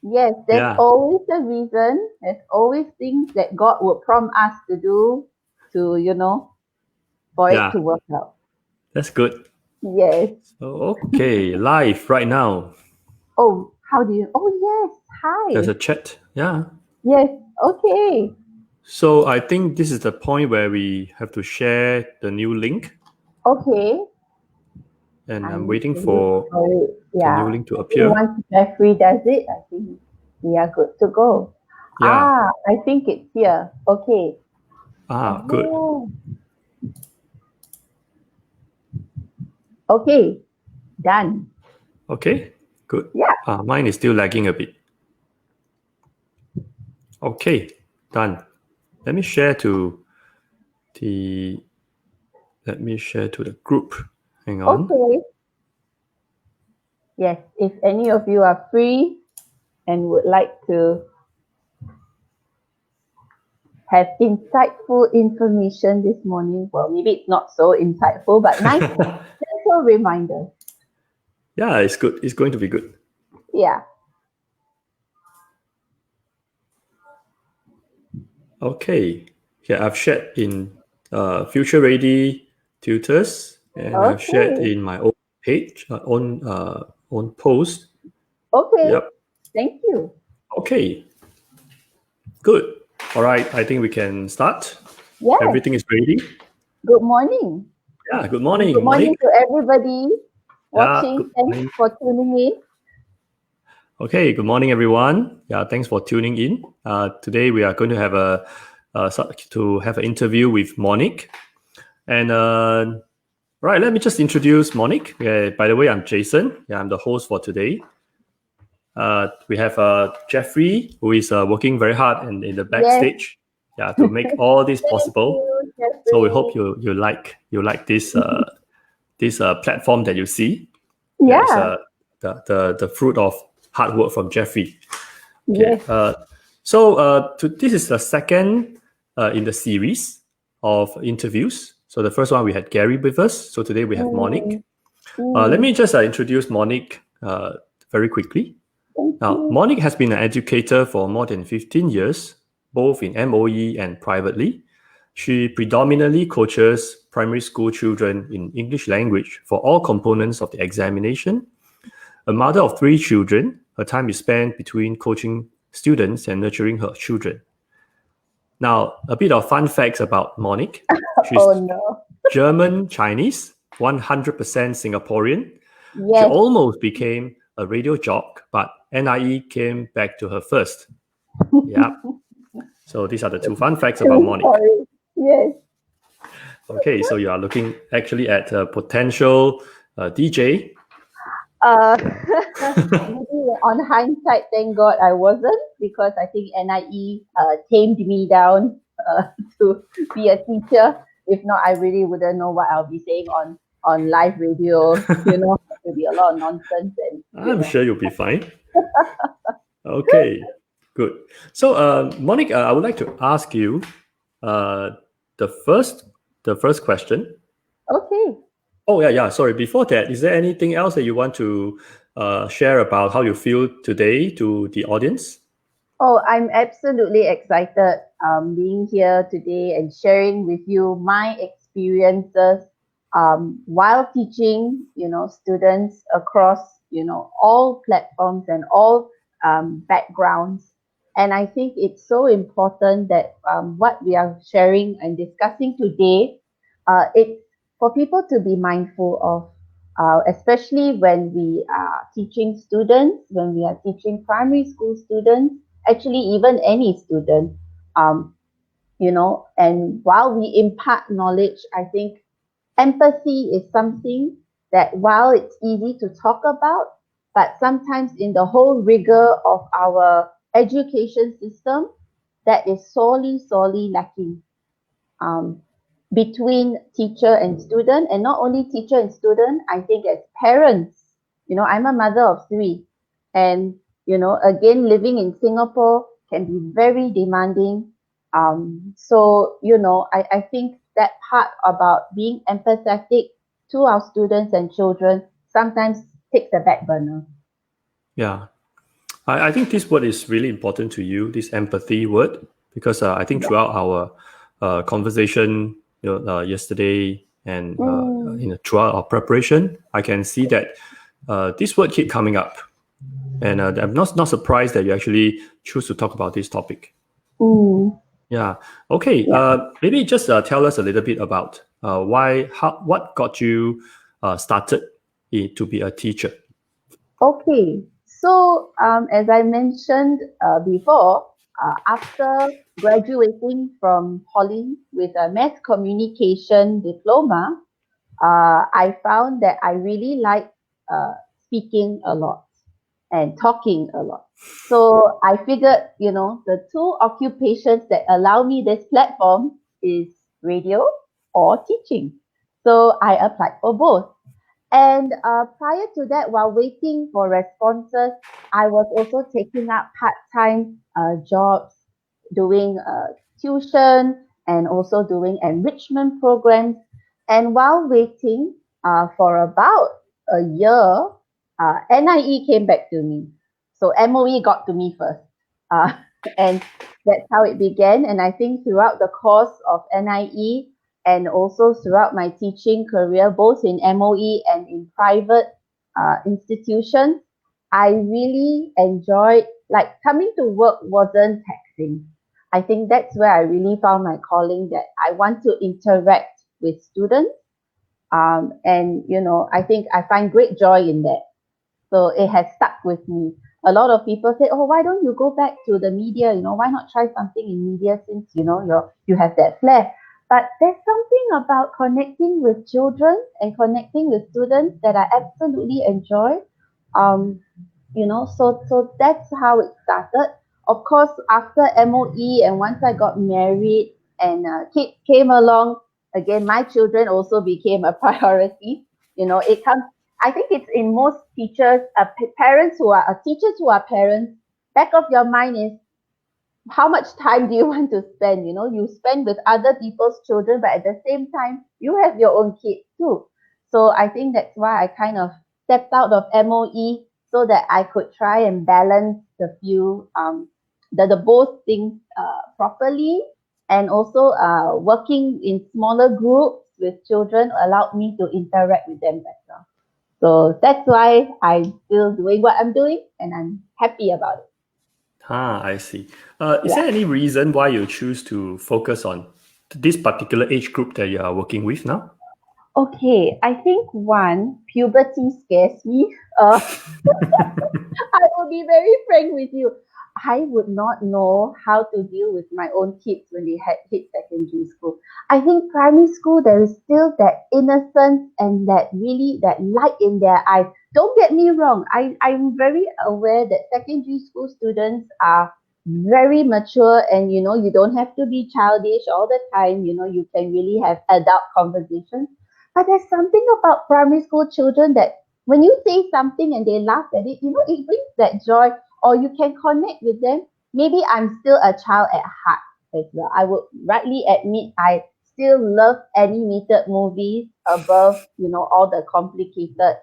Yes, there's Yeah. always a reason. There's always things that God would prompt us to do to, for it Yeah. to work out. That's good. Yes. Okay. Live right now. Oh, how do you? Oh, yes. There's Hi. a chat. Yeah. Yes. Okay. So I think this is the point where we have to share the new link, Okay. and I I'm need waiting to look for for it. the new Yeah. link to I think appear. once Jeffrey does it, I think we are good to go. Yeah. I think it's here. Okay. Good. Oh, okay. Done. Okay. Good. Yeah. Mine is still lagging a bit. Okay. Done. Let me share to the. Let me share to the group. Hang on. Okay. Yes. If any of you are free and would like to have insightful information this morning, well, maybe it's not so insightful, but nice, gentle reminder. Yeah, it's good. It's going to be good. Yeah. Okay. Yeah, I've shared in Future Ready Tutors, and I've shared Okay. in my own page, own post. Okay. Yep. Thank you. Okay. Good. All right. I think we can start. Yes. Everything is ready. Good morning. Yeah. Good And good morning, morning Monique. to everybody Yeah. watching. Good Thanks morning. for tuning in. Okay. Good morning, everyone. Yeah. Thanks for tuning in. Today we are going to have an interview with Monique, and right. Let me just introduce Monique. Yeah, by the way, I'm Jason. Yeah, I'm the host for today. We have Jeffrey, who is working very hard in the Yes. backstage, yeah, to make all this Thank possible. you, So we hope Jeffrey. you like this platform that you see. Yeah, it's Yeah. the fruit of hard work from Jeffrey. Okay. Yes. This is the second in the series of interviews. So the first one we had Gary with us. So today we have Monique. Mm, Let me mm. just introduce Monique very quickly. Thank Now, you. Monique has been an educator for more than 15 years, both in MOE and privately. She predominantly coaches primary school children in English language for all components of the examination. A mother of 3 children, her time is spent between coaching students and nurturing her children. Now, a bit of fun facts about Monique. Oh She's no. German Chinese, 100% Singaporean. She Yes. almost became a radio jock, but NIE came back to her first. Yeah. So these are the 2 fun facts about True Monique. story. Yes. Okay, so you are looking actually at a potential DJ. Uh, maybe on hindsight, thank God I wasn't, because I think NIE tamed me down to be a teacher. If not, I really wouldn't know what I'll be saying on live radio. It would be a lot of nonsense and I'm sure you'll be fine. Okay, good. So, Monique, I would like to ask you uh, the first question. Okay. Oh yeah. Sorry. Before that, is there anything else that you want to share about how you feel today to the audience? Oh, I'm absolutely excited being here today and sharing with you my experiences while teaching, students across, all platforms and all backgrounds. And I think it's so important that what we are sharing and discussing today, it's for people to be mindful of, especially when we are teaching students, when we are teaching primary school students, actually even any student, um, and while we impart knowledge, I think empathy is something that, while it's easy to talk about, but sometimes in the whole rigor of our education system, that is sorely lacking, um, between teacher and student. And not only teacher and student, I think as parents, I'm a mother of 3, and again, living in Singapore can be very demanding. So I think that part about being empathetic to our students and children sometimes takes a back burner. Yeah. I think this word is really important to you, this empathy word, because I think Yeah. throughout our conversation yesterday and throughout our preparation, I can see that this word keep coming up. And I'm not surprised that you actually choose to talk about this topic. Mm. Yeah. Okay. Yeah. Maybe just tell us a little bit about what got you started to be a teacher. Okay. So, as I mentioned before, after graduating from poly with a mass communication diploma, I found that I really like speaking a lot and talking a lot. So I figured, the two occupations that allow me this platform is radio or teaching. So I applied for both. And prior to that, while waiting for responses, I was also taking up part-time jobs, doing tuition and also doing enrichment programs. And while waiting for about a year, NIE came back to me. So MOE got to me first. Uh, and that's how it began. And I think throughout the course of NIE, and also throughout my teaching career, both in MOE and in private institutions, I really enjoyed, like, coming to work wasn't taxing. I think that's where I really found my calling, that I want to interact with students. And, I think I find great joy in that. So it has stuck with me. A lot of people say, "Oh, why don't you go back to the media? Why not try something in media, since you have that flair?" But there's something about connecting with children and connecting with students that I absolutely enjoy. Um, so that's how it started. Of course, after MOE and once I got married and kids came along, again, my children also became a priority. It comes. I think it's in most teachers, parents who are teachers who are parents. Back of your mind is, how much time do you want to spend? You spend with other people's children, but at the same time, you have your own kids too. So I think that's why I kind of stepped out of MOE so that I could try and balance the both things properly, and also working in smaller groups with children allowed me to interact with them better. So that's why I'm still doing what I'm doing, and I'm happy about it. I see. Is Yeah. there any reason why you choose to focus on this particular age group that you are working with now? Okay, I think one, puberty scares me. I will be very frank with you. I would not know how to deal with my own kids when they had hit secondary school. I think primary school, there is still that innocence and that light in their eyes. Don't get me wrong. I'm very aware that secondary school students are very mature, and you don't have to be childish all the time. You can really have adult conversations. But there's something about primary school children that when you say something and they laugh at it, it brings that joy, or you can connect with them. Maybe I'm still a child at heart as well. I would rightly admit I still love animated movies above, all the complicated,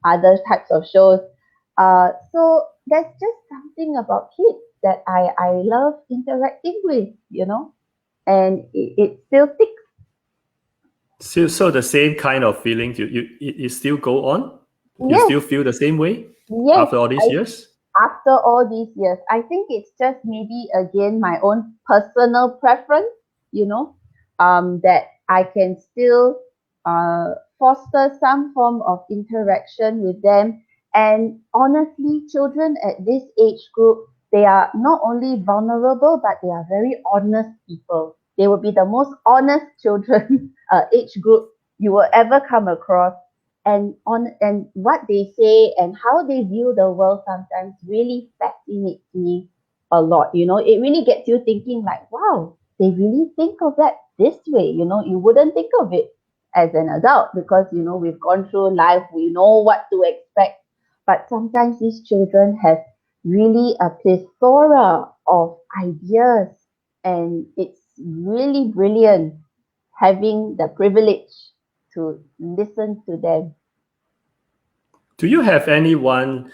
other types of shows. So there's just something about kids that I love interacting with, and it still sticks. So the same kind of feelings you still go on? You Yes, still feel the same way yes. after all these years? After all these years, I think it's just maybe again my own personal preference, that I can still foster some form of interaction with them. And honestly, children at this age group, they are not only vulnerable, but they are very honest people. They will be the most honest children age group you will ever come across. And what they say and how they view the world sometimes really fascinates me a lot. It really gets you thinking, like, wow, they really think of that this way. You wouldn't think of it as an adult, because we've gone through life, we know what to expect. But sometimes these children have really a plethora of ideas, and it's really brilliant having the privilege to listen to them. Do you have anyone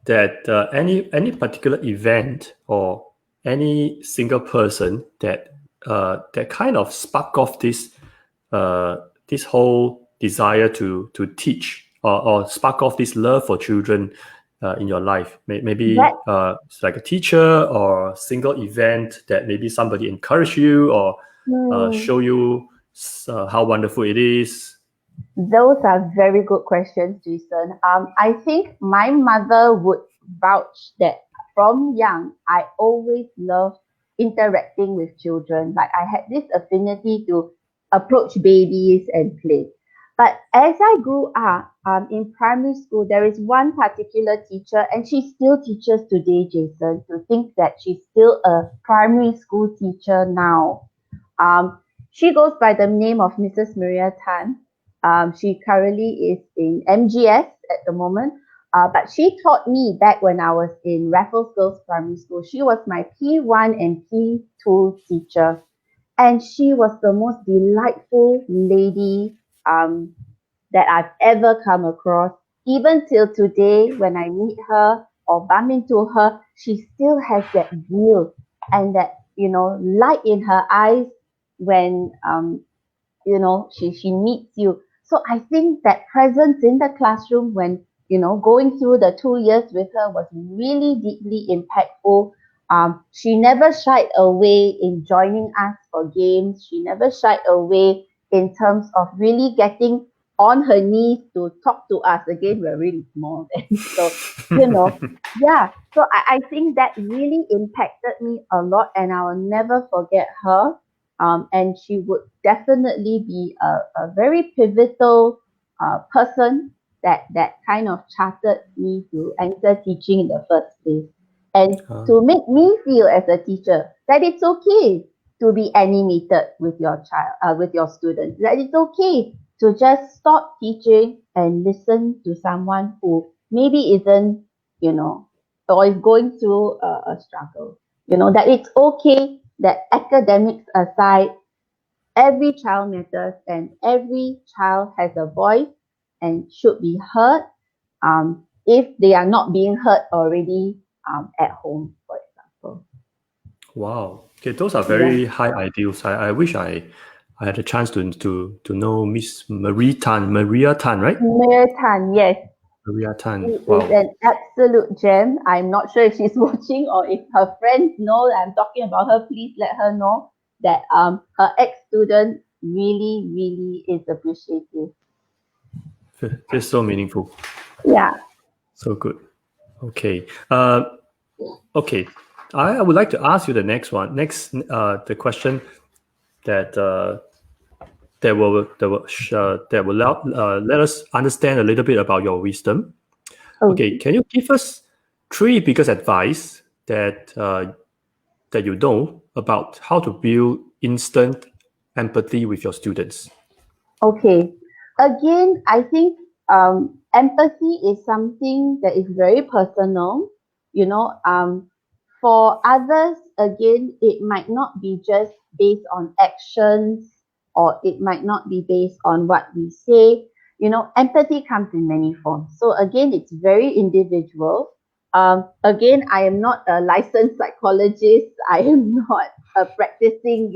that any particular event or any single person that that kind of spark off this whole desire to teach, or spark off this love for children in your life? Maybe That it's like a teacher or single event that maybe somebody encourage you or hmm, show you how wonderful it is. those are very good questions, Jason. I think my mother would vouch that from young, I always loved interacting with children. Like I had this affinity to approach babies and play. But as I grew up in primary school, there is one particular teacher, and she still teaches today, Jason. To think that she's still a primary school teacher now. Um, she goes by the name of Mrs. Maria Tan. She currently is in MGS at the moment. But she taught me back when I was in Raffles Girls Primary School. She was my P1 and P2 teacher. And she was the most delightful lady um, that I've ever come across. Even till today, when I meet her or bump into her, she still has that zeal and that, light in her eyes when she meets you. So I think that presence in the classroom when going through the 2 years with her was really deeply impactful. She never shied away in joining us for games. She never shied away in terms of really getting on her knees to talk to us. Again, we're really small then. So, yeah. So I think that really impacted me a lot, and I will never forget her. And she would definitely be a very pivotal person that kind of chartered me to enter teaching in the first place. And to make me feel as a teacher that it's okay to be animated with your child, with your students, that it's okay to just stop teaching and listen to someone who maybe isn't, or is going through a struggle. That it's okay that academics aside, every child matters and every child has a voice and should be heard if they are not being heard already at home, for example. Wow. Okay, those are Yeah. very high ideals. I wish I had a chance to know Miss Maria Tan, right? Mayor Tan, yes, Maria she Tan. is Wow. an absolute gem. I'm not sure if she's watching or if her friends know that I'm talking about her. Please let her know that her ex-student really, really is appreciative. Just so meaningful. Yeah. So good. Okay. Okay. I would like to ask you the next one. Next, the question that let us understand a little bit about your wisdom. Okay, Okay. can you give us three biggest advice that you know about how to build instant empathy with your students? Okay. Again, I think empathy is something that is very personal. You know, for others, again, it might not be just based on actions or it might not be based on what we say. Empathy comes in many forms. So again, it's very individual. Again, I am not a licensed psychologist. I am not practicing,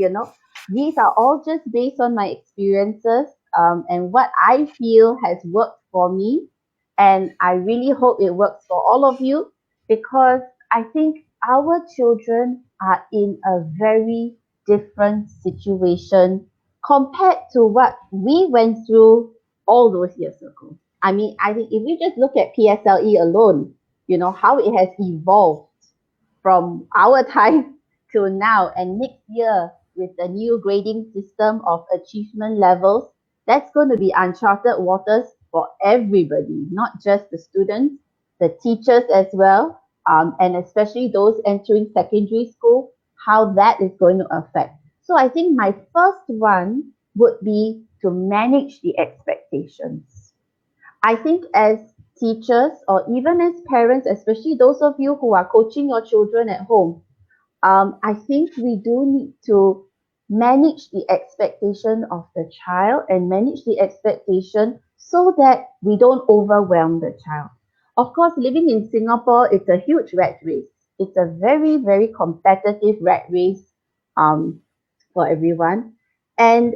these are all just based on my experiences and what I feel has worked for me. And I really hope it works for all of you because I think our children are in a very different situation compared to what we went through all those years ago. I mean, I think if we just look at PSLE alone, how it has evolved from our time to now and next year with the new grading system of achievement levels, that's going to be uncharted waters for everybody, not just the students, the teachers as well, and especially those entering secondary school, how that is going to affect. So I think my first one would be to manage the expectations. I think as teachers or even as parents, especially those of you who are coaching your children at home, I think we do need to manage the expectation of the child and manage the expectation so that we don't overwhelm the child. Of course, living in Singapore, it's a huge rat race. It's a very, very competitive rat race um, for everyone. And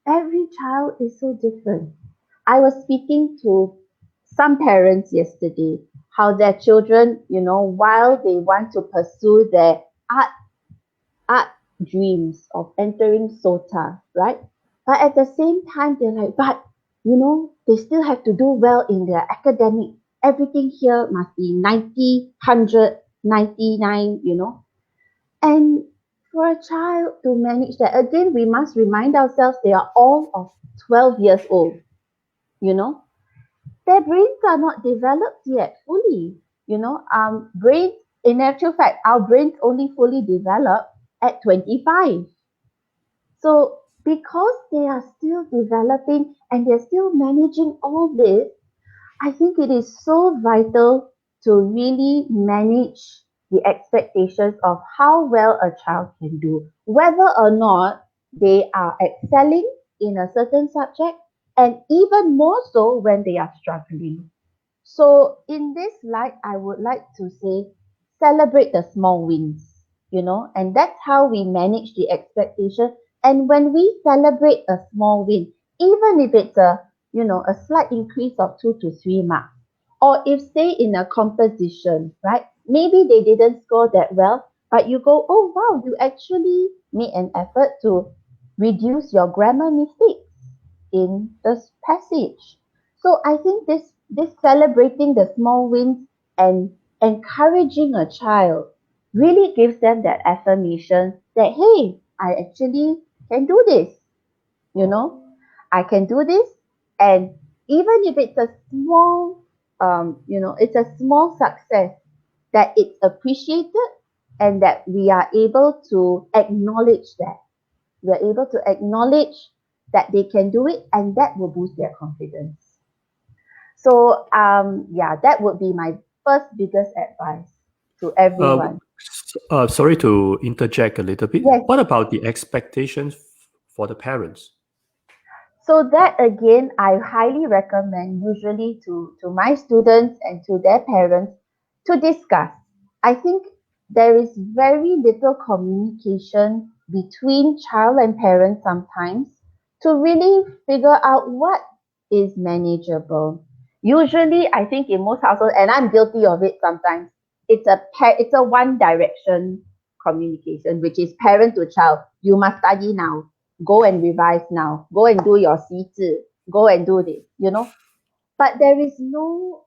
every child is so different. I was speaking to some parents yesterday, how their children, while they want to pursue their art art dreams of entering SOTA, right? But at the same time, they're like, but they still have to do well in their academic. Everything here must be 90, 100, 99, And for a child to manage that, again, we must remind ourselves they are all of 12 years old, you know. Their brains are not developed yet fully, brains, in actual fact, our brains only fully develop at 25. So because they are still developing and they're still managing all this, I think it is so vital to really manage the expectations of how well a child can do, whether or not they are excelling in a certain subject, and even more so when they are struggling. So, in this light, I would like to say celebrate the small wins, and that's how we manage the expectation. And when we celebrate a small win, even if it's a slight increase of 2 to 3 marks, or if say in a composition, right? Maybe they didn't score that well, but you go, oh wow, you actually made an effort to reduce your grammar mistakes in this passage. So I think this celebrating the small wins and encouraging a child really gives them that affirmation that hey, I actually can do this, you know, I can do this, and even if it's a small, it's a small success, that it's appreciated and that we are able to acknowledge that we're able to acknowledge that they can do it, and that will boost their confidence. So, yeah, that would be my first biggest advice to Uh, everyone. Sorry to interject a little bit. Yes. What about the expectations for the parents? So that again, I highly recommend usually to my students and to their parents to discuss. I think there is very little communication between child and parents sometimes to really figure out what is manageable. Usually, I think in most households, and I'm guilty of it sometimes, it's a one direction communication, which is parent to child. You must study now, go and revise now, go and do your 习字, go and do this, but there is no,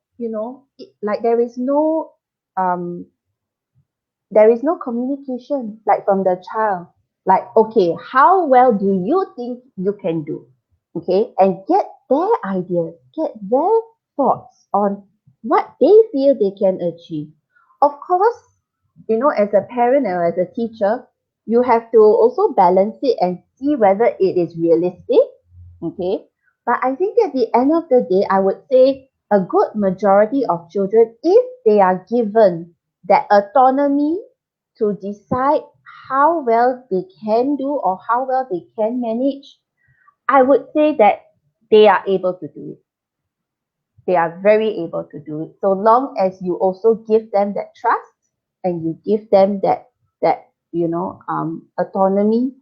like um there is no communication like from the child, like, okay, how well do you think you can do, okay, and get their ideas, get their thoughts on what they feel they can achieve. Of course, as a parent or as a teacher, you have to also balance it and see whether it is realistic, okay. But I think at the end of the day, I would say a good majority of children, if they are given that autonomy to decide how well they can do or how well they can manage, I would say that they are able to do it. They are very able to do it. So long as you also give them that trust and you give them that autonomy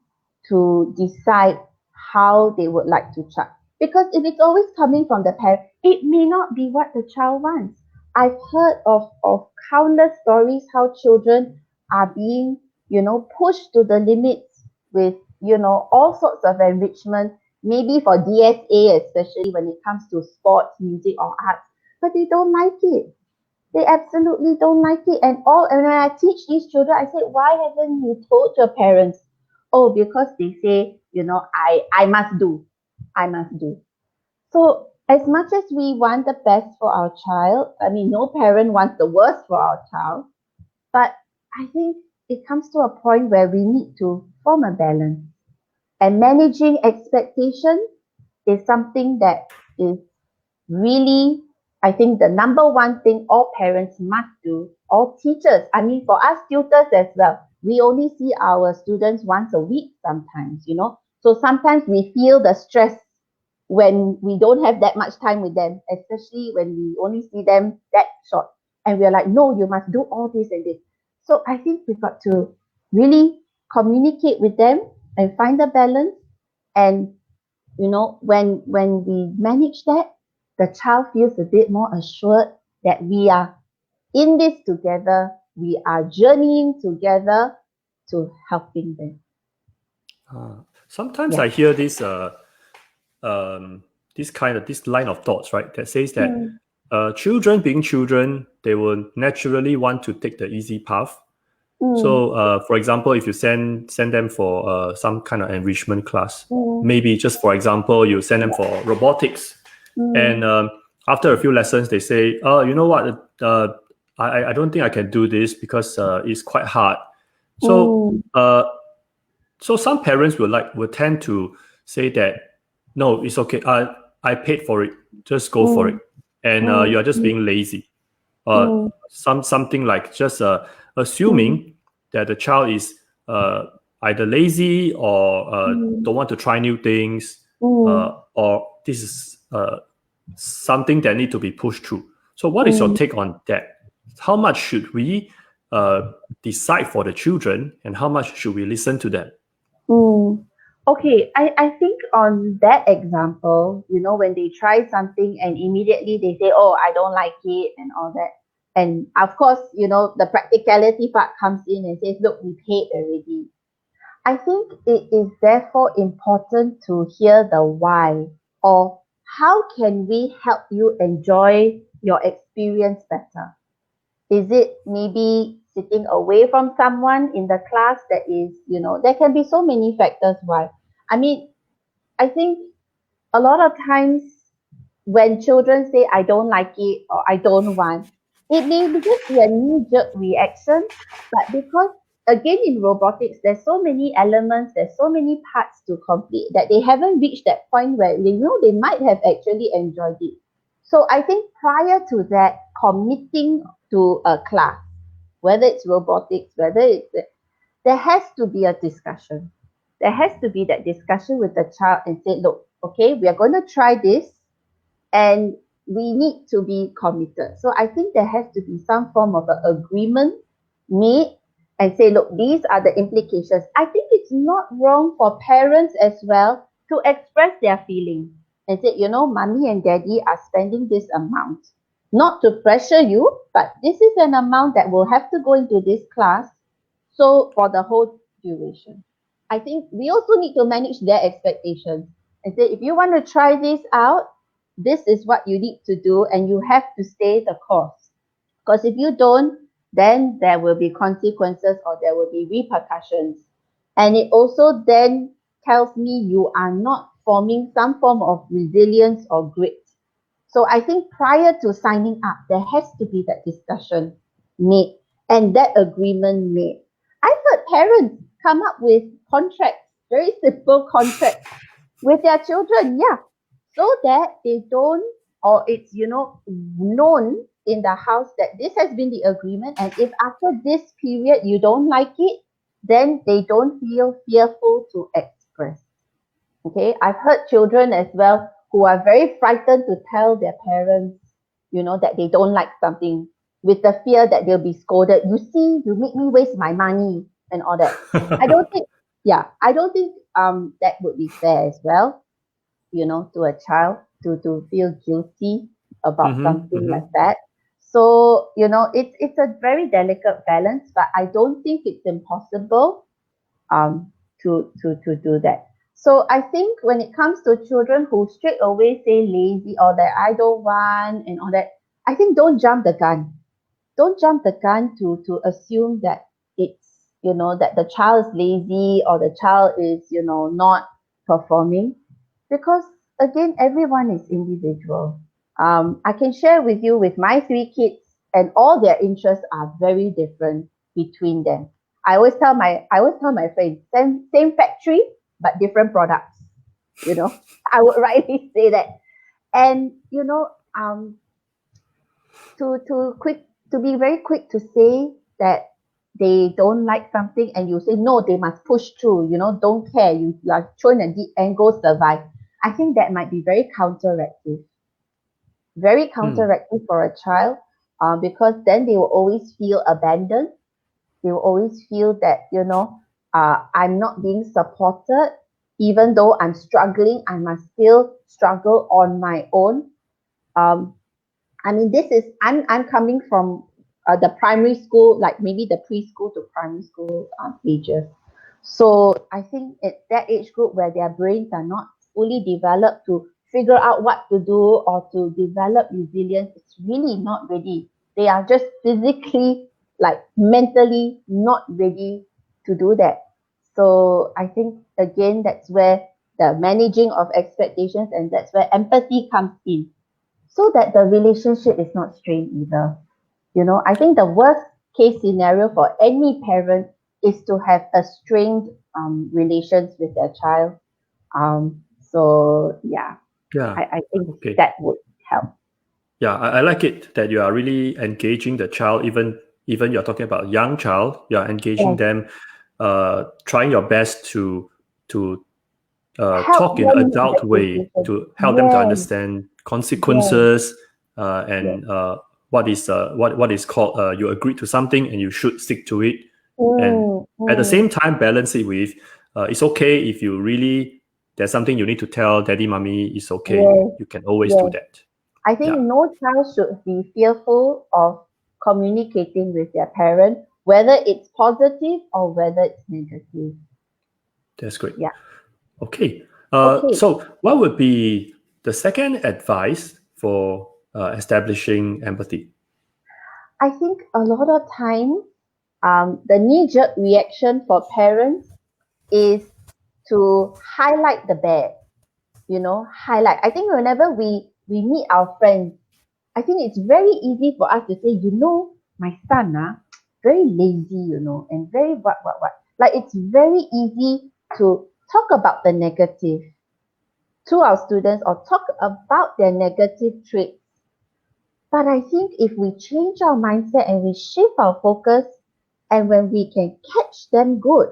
to decide how they would like to chat. Because if it's always coming from the parent, it may not be what the child wants. I've heard of countless stories how children are being, pushed to the limits with, all sorts of enrichment, maybe for DSA, especially when it comes to sports, music, or arts, but they don't like it. They absolutely don't like it. And when I teach these children, I say, why haven't you told your parents? Oh, because they say, I must do. I must do. So as much as we want the best for our child, I mean, no parent wants the worst for our child, but I think it comes to a point where we need to form a balance. And managing expectation is something that is really, I think, the number one thing all parents must do, all teachers. I mean, for us tutors as well, we only see our students once a week sometimes, So sometimes we feel the stress, when we don't have that much time with them, especially when we only see them that short. And we're like, no, you must do all this and this. So I think we've got to really communicate with them and find the balance. And when we manage that, the child feels a bit more assured that we are in this together, we are journeying together to helping them. Sometimes Yeah. I hear this this line of thoughts, right? That says that children being children, they will naturally want to take the easy path. So, for example, if you send them for some kind of enrichment class, maybe just for example, you send them for robotics, and after a few lessons, they say, "Oh, you know what? I don't think I can do this because it's quite hard." So, so some parents will tend to say that, "No, it's okay. I paid for it. Just go for it," and you are just being lazy. Something like just assuming that the child is either lazy or don't want to try new things, or this is something that need to be pushed through. So what is your take on that? How much should we decide for the children, and how much should we listen to them? Okay, I think on that example, when they try something and immediately they say, oh, I don't like it and all that. And of course, the practicality part comes in and says, look, we paid already. I think it is therefore important to hear the why, or how can we help you enjoy your experience better? Is it maybe sitting away from someone in the class that is, there can be so many factors why. I mean, I think a lot of times when children say, I don't like it or I don't want, it may just be a knee-jerk reaction, but because again in robotics, there's so many elements, there's so many parts to complete that they haven't reached that point where they might have actually enjoyed it. So I think prior to that, committing to a class, whether it's robotics, there has to be a discussion. There has to be that discussion with the child and say, look, okay, we are going to try this and we need to be committed. So I think there has to be some form of an agreement made and say, look, these are the implications. I think it's not wrong for parents as well to express their feelings and say, mommy and daddy are spending this amount. Not to pressure you, but this is an amount that will have to go into this class. So for the whole duration, I think we also need to manage their expectations and say, if you want to try this out, this is what you need to do and you have to stay the course. Because if you don't, then there will be consequences or there will be repercussions. And it also then tells me you are not forming some form of resilience or grit. So I think prior to signing up, there has to be that discussion made and that agreement made. I've heard parents come up with contracts, very simple contracts with their children, yeah, so that they don't, or it's, known in the house that this has been the agreement. And if after this period you don't like it, then they don't feel fearful to express. Okay, I've heard children as well who are very frightened to tell their parents, that they don't like something with the fear that they'll be scolded. You see, you make me waste my money and all that. I don't think that would be fair as well, to a child to feel guilty about something like that. So, it's a very delicate balance, but I don't think it's impossible to do that. So I think when it comes to children who straight away say lazy or that I don't want and all that, I think don't jump the gun. Don't jump the gun to assume that it's, that the child is lazy or the child is, not performing. Because again, everyone is individual. I can share with you with my three kids, and all their interests are very different between them. I always tell my friends, same factory but different products. I would rightly say that. And to be very quick to say that they don't like something and you say no, they must push through. Don't care. You are thrown a deep end, go survive. I think that might be very counteractive for a child, because then they will always feel abandoned. They will always feel that, I'm not being supported. Even though I'm struggling, I must still struggle on my own. Um, I mean, I'm coming from the primary school, like maybe the preschool to primary school ages. So I think at that age group where their brains are not fully developed to figure out what to do or to develop resilience, it's really not ready. They are just physically, like mentally not ready to do that. So I think again, that's where the managing of expectations, and that's where empathy comes in, so that the relationship is not strained either. I think the worst case scenario for any parent is to have a strained relations with their child. So yeah, Yeah. I think Okay. that would help. Yeah, I like it that you are really engaging the child, even you're talking about young child, you're engaging Yes. them, trying your best to Help talk in an them make adult that way decision. to help them to Yes, understand yes, consequences, yes. and what is called, you agreed to something and you should stick to it, and Mm, at the same mm, time balance it with, it's okay if you really, there's something you need to tell daddy mommy, it's okay, yes, you can always do yes. that. I think Yeah, no child should be fearful of communicating with their parent, whether it's positive or whether it's negative. that's great. Yeah. Okay. Okay. So what would be the second advice for establishing empathy? I think a lot of time, the knee-jerk reaction for parents is to highlight the bad. Highlight. I think whenever we meet our friends, I think it's very easy for us to say, my son, very lazy, and very what. Like it's very easy to talk about the negative to our students or talk about their negative traits. But I think if we change our mindset and we shift our focus, and when we can catch them good,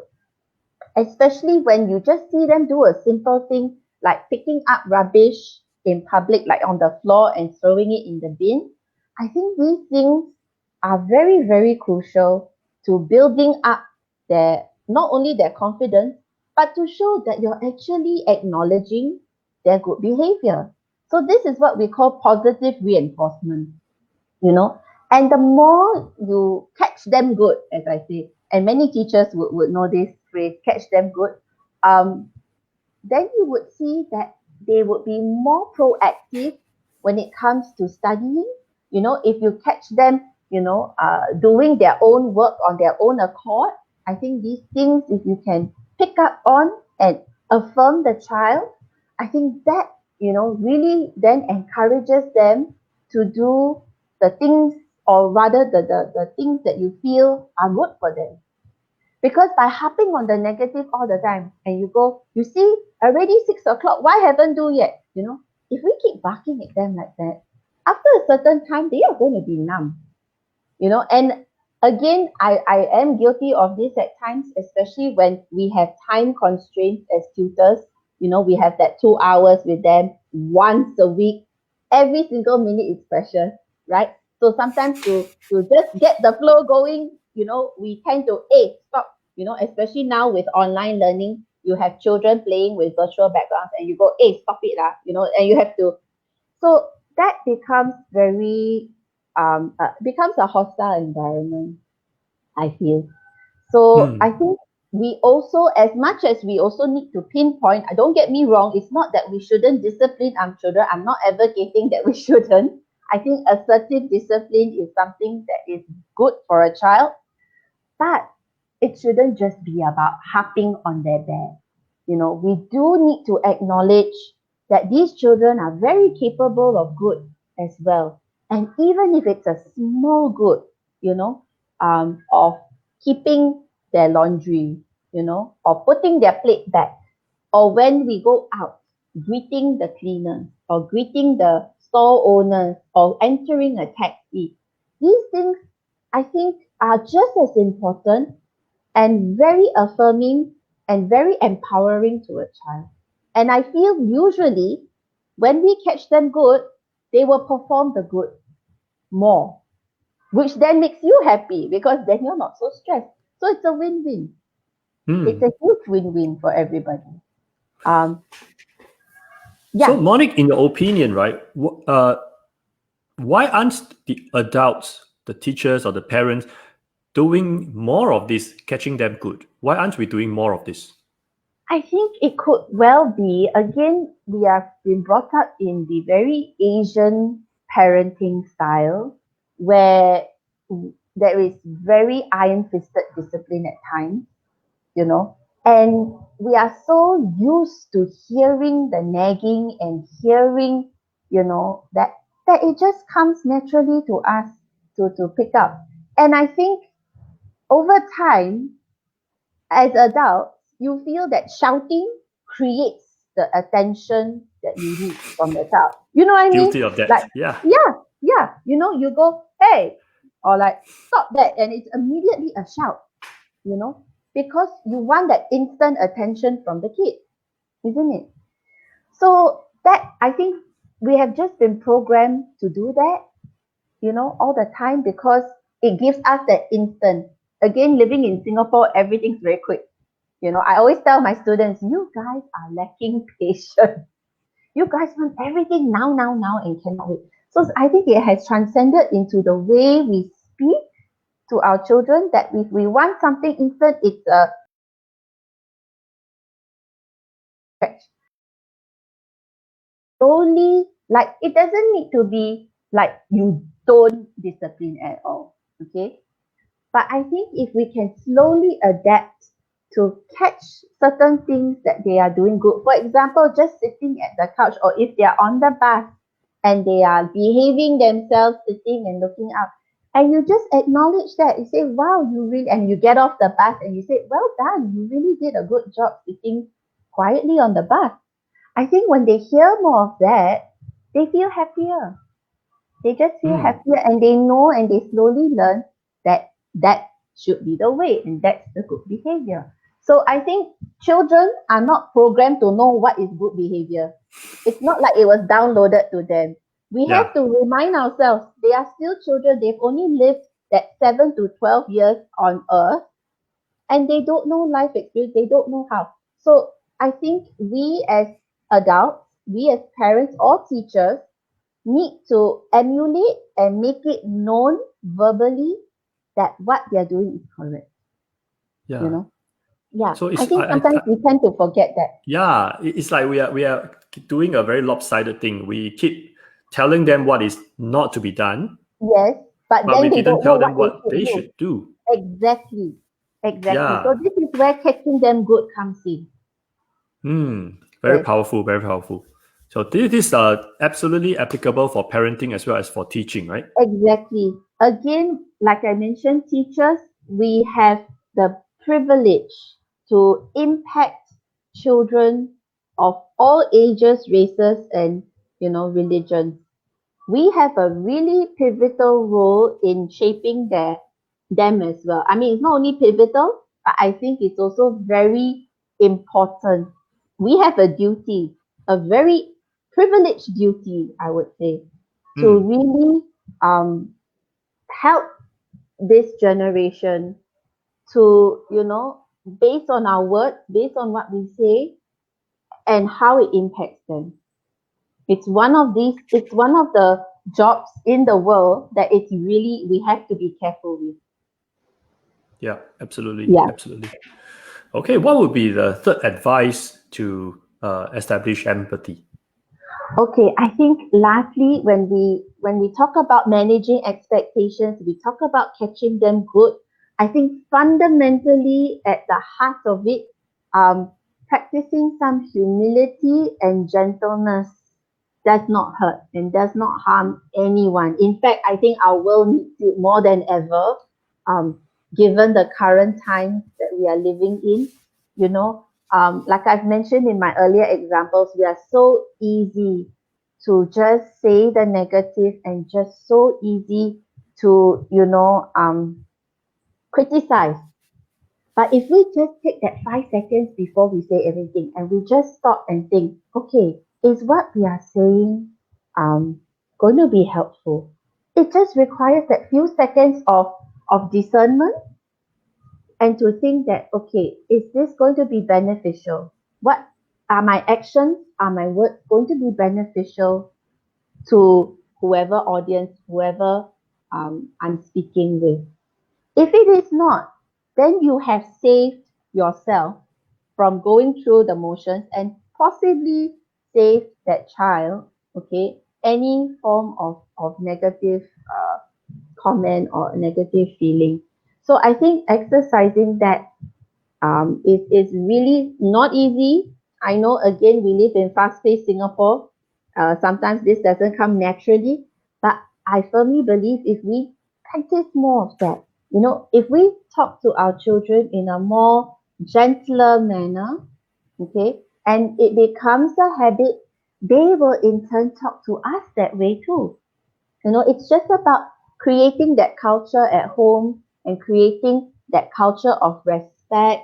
especially when you just see them do a simple thing like picking up rubbish in public, like on the floor and throwing it in the bin. I think these things are very, very crucial to building up their not only their confidence, but to show that you're actually acknowledging their good behavior. So this is what we call positive reinforcement, you know. And the more you catch them good, as I say, and many teachers would know this phrase, catch them good, um, then you would see that they would be more proactive when it comes to studying. If you catch them, doing their own work on their own accord, I think these things, if you can pick up on and affirm the child, I think that, really then encourages them to do the things, or rather the things that you feel are good for them. Because by harping on the negative all the time, and you go, you see, already 6 o'clock, why haven't you yet? If we keep barking at them like that, after a certain time, they are going to be numb. And again, I am guilty of this at times, especially when we have time constraints as tutors. We have that 2 hours with them once a week. Every single minute is precious, right? So sometimes to just get the flow going, we tend to, hey, stop, especially now with online learning, you have children playing with virtual backgrounds and you go, hey, stop it, and you have to, so that becomes becomes a hostile environment, I feel. So I Hmm. think we also, as much as we also need to pinpoint, don't get me wrong, it's not that we shouldn't discipline our children. I'm not advocating that we shouldn't. I think assertive discipline is something that is good for a child, but it shouldn't just be about harping on their bad. We do need to acknowledge that these children are very capable of good as well. And even if it's a small good, of keeping their laundry, or putting their plate back, or when we go out, greeting the cleaners, or greeting the store owners, or entering a taxi. These things, I think, are just as important and very affirming and very empowering to a child. And I feel usually when we catch them good, they will perform the good more, which then makes you happy because then you're not so stressed. So it's a win-win. It's a huge win-win for everybody. So, Yeah. Monique, in your opinion, right, why aren't the adults, the teachers or the parents, doing more of this, catching them good? Why aren't we doing more of this? I think it could well be, again, we have been brought up in the very Asian parenting style where there is very iron fisted discipline at times, you know, and we are so used to hearing the nagging and hearing, that it just comes naturally to us to pick up. And I think over time, as adults, you feel that shouting creates the attention that you need from the child. You know what I mean? Guilty of that. Like, Yeah. yeah, you go, hey, or like, stop that. And it's immediately a shout, because you want that instant attention from the kid, isn't it? So that, I think we have just been programmed to do that, all the time because it gives us that instant. Again, living in Singapore, everything's very quick. I always tell my students, you guys are lacking patience. You guys want everything now, now, now, and cannot wait. So I think it has transcended into the way we speak to our children that if we want something instant, it's a stretch. Slowly, like it doesn't need to be like you don't discipline at all. Okay. But I think if we can slowly adapt to catch certain things that they are doing good, for example, just sitting at the couch, or if they are on the bus and they are behaving themselves, sitting and looking up, and you just acknowledge that, you say, wow, you really, and you get off the bus and you say, well done, you really did a good job sitting quietly on the bus. I think when they hear more of that, they feel happier. They just feel happier and they know and they slowly learn that should be the way and that's the good behavior. So I think children are not programmed to know what is good behavior. It's not like it was downloaded to them. We have to remind ourselves they are still children. They've only lived that 7 to 12 years on earth and they don't know life experience. They don't know how. So I think we as adults, we as parents or teachers need to emulate and make it known verbally that what they're doing is correct. Yeah. Yeah. So I think sometimes we tend to forget that. Yeah, it's like we are doing a very lopsided thing. We keep telling them what is not to be done, Yes, but but we then they didn't don't know tell what them they what should they do. should do. Exactly. So Yeah. this is where catching them good comes in. Very Yes, powerful, very powerful. So this is absolutely applicable for parenting as well as for teaching, right? exactly. Again, like I mentioned, teachers, we have the privilege to impact children of all ages, races, and religions. We have a really pivotal role in shaping them as well. I mean, it's not only pivotal, but I think it's also very important. We have a duty, a very privileged duty, I would say, to really um, help this generation to, based on our words, based on what we say, and how it impacts them. It's one of the jobs in the world that it's really, we have to be careful with. Yeah, absolutely, Yeah. absolutely. Okay, what would be the third advice to establish empathy? Okay, I think lastly, when we talk about managing expectations, we talk about catching them good. I think fundamentally at the heart of it, practicing some humility and gentleness does not hurt and does not harm anyone. In fact, I think our world needs it more than ever, given the current times that we are living in. Like I've mentioned in my earlier examples, we are so easy to just say the negative and just so easy to, criticize. But if we just take that 5 seconds before we say everything and we just stop and think, okay, is what we are saying going to be helpful? It just requires that few seconds of discernment and to think that, okay, is this going to be beneficial? What are my actions, are my words going to be beneficial to whoever audience, whoever I'm speaking with? If it is not, then you have saved yourself from going through the motions and possibly save that child, okay, any form of negative comment or negative feeling. So I think exercising that is really not easy. I know, again, we live in fast-paced Singapore. Sometimes this doesn't come naturally, but I firmly believe if we practice more of that, if we talk to our children in a more gentler manner, okay, and it becomes a habit, they will in turn talk to us that way too. It's just about creating that culture at home and creating that culture of respect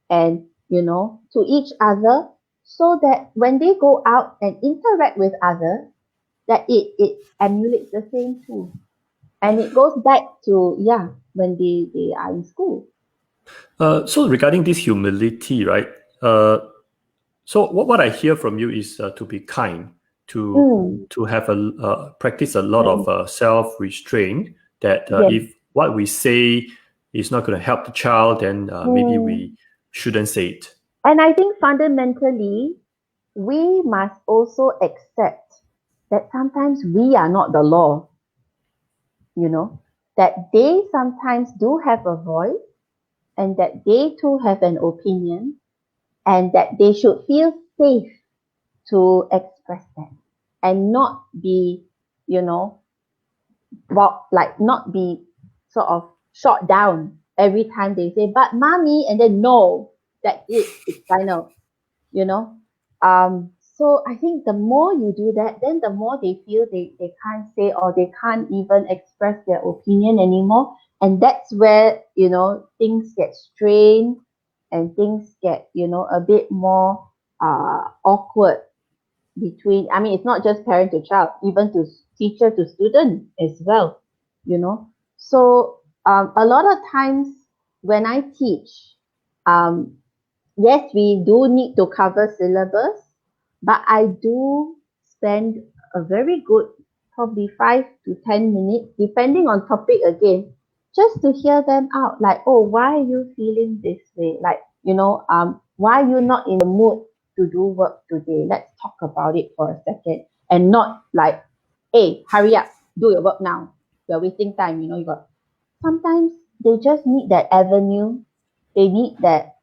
and, to each other so that when they go out and interact with others, that it emulates the same too. And it goes back to, yeah, when they are in school. So regarding this humility, right? So what I hear from you is to be kind, Mm, to have practice a lot of self restraint. That yes. if what we say is not going to help the child, then maybe Mm. we shouldn't say it. And I think fundamentally, we must also accept that sometimes we are not the law, that they sometimes do have a voice and that they too have an opinion and that they should feel safe to express that and not be, not be sort of shot down every time they say, but mommy, and then no, that's it's final, you know. So I think the more you do that, then the more they feel they can't say or they can't even express their opinion anymore. And that's where, things get strained and things get, a bit more awkward between, I mean, it's not just parent to child, even to teacher to student as well, So a lot of times when I teach, um, yes, we do need to cover syllabus, but I do spend a very good, probably 5 to 10 minutes, depending on topic again, just to hear them out. Like, oh, why are you feeling this way? Like, why are you not in the mood to do work today? Let's talk about it for a second, and not like, hey, hurry up, do your work now. You're wasting time. You got. Sometimes they just need that avenue. They need that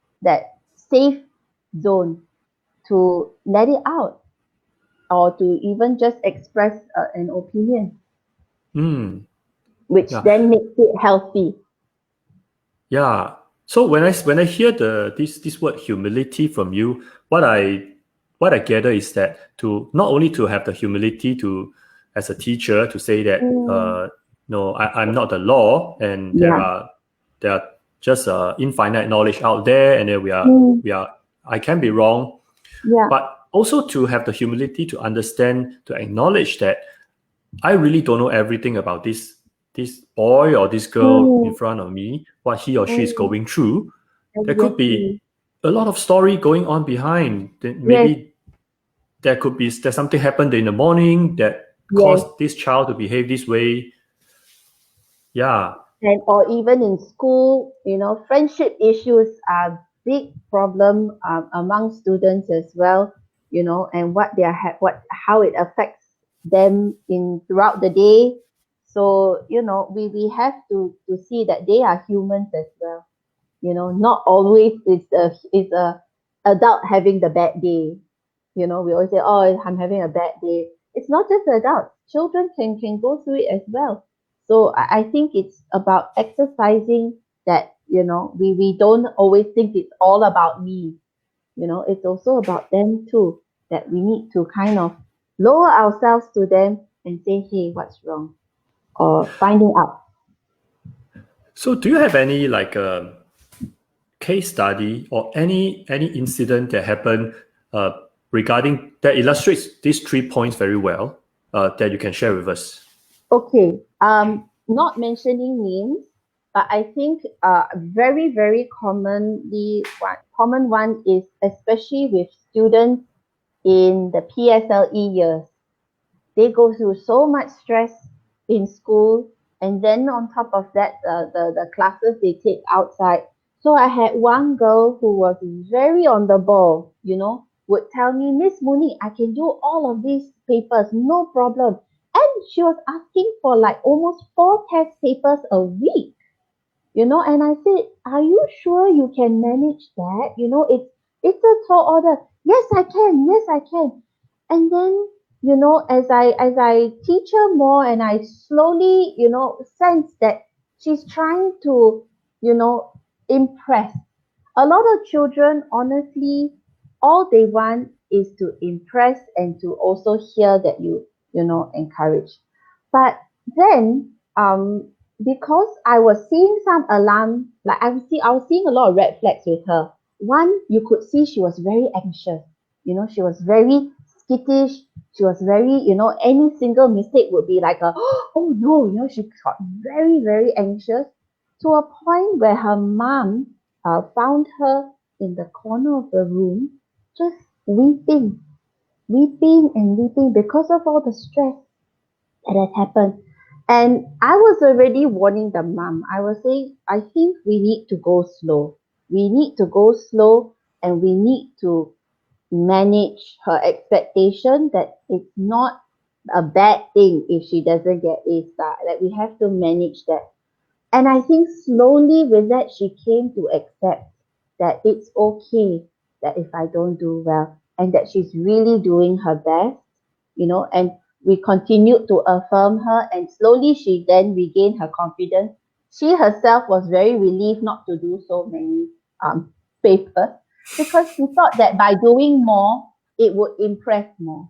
safe zone to let it out or to even just express an opinion, Mm, which yeah, then makes it healthy. yeah. So when I hear this word humility from you, what I gather is that to not only to have the humility to as a teacher to say that Mm, no, I'm not the law, and yeah. there are just infinite knowledge out there, and then Mm, we are I can be wrong, yeah. but also to have the humility to understand, to acknowledge that I really don't know everything about this boy or this girl in Mm, front of me, what he or she is mm, going through. There could exactly. be a lot of story going on behind. Yes. Maybe there's something happened in the morning that Yes. caused this child to behave this way. Yeah. And or even in school, friendship issues are big problem among students as well, and what they are what how it affects them in throughout the day. So we have to see that they are humans as well. Not always it's a adult having the bad day. We always say, oh, I'm having a bad day. It's not just adults. Children can go through it as well. So I think it's about exercising that, we don't always think it's all about me. It's also about them too, that we need to kind of lower ourselves to them and say, hey, what's wrong? Or finding out. So do you have any case study or any incident that happened regarding that illustrates these 3 points very well that you can share with us? Okay. Not mentioning names, but I think very, very common one is especially with students in the PSLE years. They go through so much stress in school, and then on top of that, the classes they take outside. So I had one girl who was very on the ball, would tell me, Miss Monique, I can do all of these papers, no problem. And she was asking for like almost 4 test papers a week, and I said, are you sure you can manage that? It's a tall order. Yes, I can. Yes, I can. And then, as I teach her more and I slowly, sense that she's trying to, impress. A lot of children, honestly, all they want is to impress and to also hear that you encourage. But then, because I was seeing some alarm, like I was seeing a lot of red flags with her. One, you could see she was very anxious. She was very skittish. She was very, any single mistake would be like a, oh no, she got very, very anxious to a point where her mom found her in the corner of the room, just weeping, weeping and weeping because of all the stress that had happened. And I was already warning the mom. I was saying, I think we need to go slow. We need to go slow and we need to manage her expectation that it's not a bad thing if she doesn't get A star. Like we have to manage that. And I think slowly with that, she came to accept that it's okay that if I don't do well and that she's really doing her best, and we continued to affirm her and slowly she then regained her confidence. She herself was very relieved not to do so many papers because she thought that by doing more, it would impress more.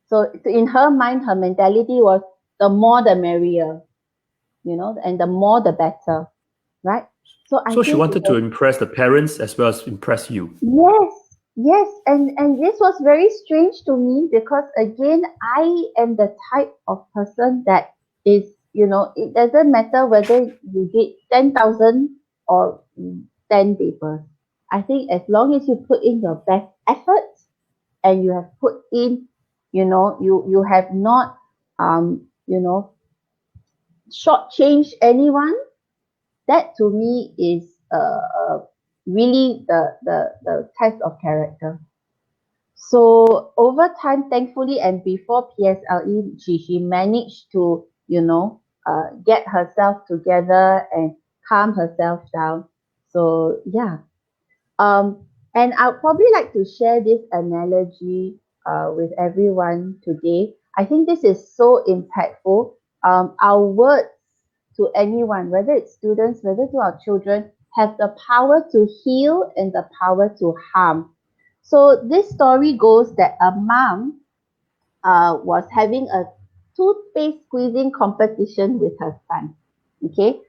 So in her mind, her mentality was the more the merrier, and the more the better, right? So I So she think wanted to impress the parents as well as impress you. yes, yes, and this was very strange to me because again, I am the type of person that is, it doesn't matter whether you get 10,000 or 10 papers. I think as long as you put in your best effort and you have put in, you have not, shortchanged anyone. That to me is really the test of character. So over time, thankfully, and before PSLE, she managed to, get herself together and calm herself down. So yeah, and I'd probably like to share this analogy with everyone today. I think this is so impactful. Our words to anyone, whether it's students, whether to our children, have the power to heal and the power to harm. So this story goes that a mom was having a toothpaste squeezing competition with her son. Okay,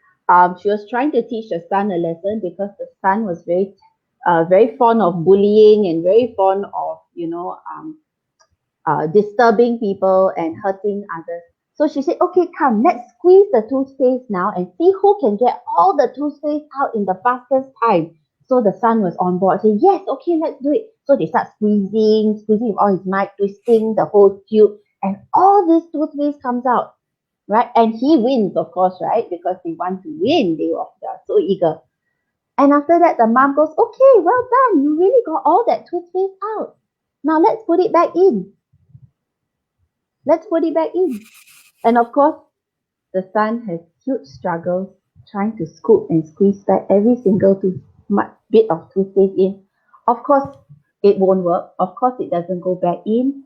she was trying to teach the son a lesson because the son was very fond of bullying and very fond of disturbing people and hurting others. So she said, okay, come, let's squeeze the toothpaste now and see who can get all the toothpaste out in the fastest time. So the son was on board, saying, yes, okay, let's do it. So they start squeezing with all his might, twisting the whole tube, and all this toothpaste comes out, right? And he wins, of course, right? Because they want to win. They are so eager. And after that, the mom goes, okay, well done. You really got all that toothpaste out. Now let's put it back in. Let's put it back in. And of course, the son has huge struggles trying to scoop and squeeze back every single bit of toothpaste in. Of course, it won't work. Of course, it doesn't go back in.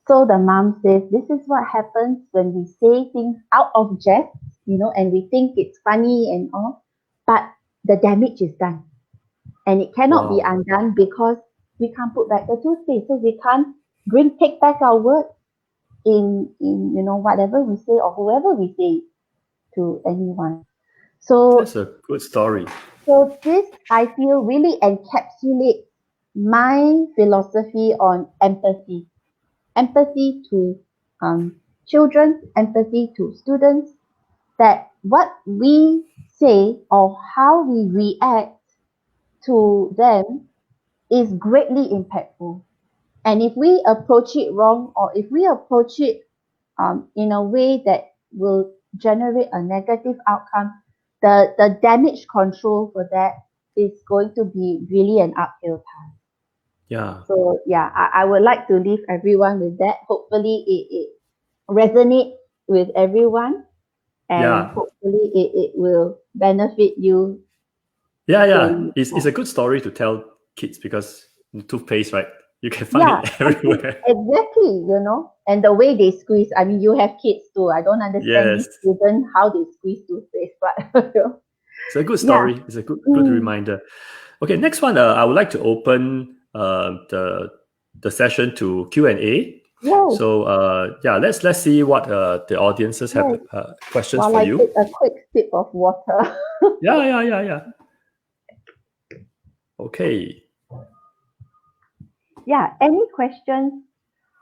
So the mom says, this is what happens when we say things out of jest, and we think it's funny and all, but the damage is done. And it cannot be Wow. undone because we can't put back the toothpaste. So we can't take back our word in whatever we say or whoever we say to anyone. That's So a good story. So this, I feel, really encapsulates my philosophy on empathy. Empathy to children, empathy to students, that what we say or how we react to them is greatly impactful. And if we approach it wrong, or if we approach it in a way that will generate a negative outcome, the damage control for that is going to be really an uphill task. Yeah. So yeah, I would like to leave everyone with that. Hopefully it resonates with everyone, and Yeah. hopefully it will benefit you Yeah, yeah. slowly. It's a good story to tell kids because toothpaste, right? You can find Yeah, it everywhere. exactly, and the way they squeeze. I mean, you have kids too. I don't understand Yes. these children how they squeeze toothpaste, but It's a good yeah. story. It's a good Mm, reminder. Okay, next one. I would like to open the session to Q&A. yes, So yeah, let's see what the audiences have yes. questions While for I you. take a quick sip of water. Yeah. Okay. Yeah, any questions?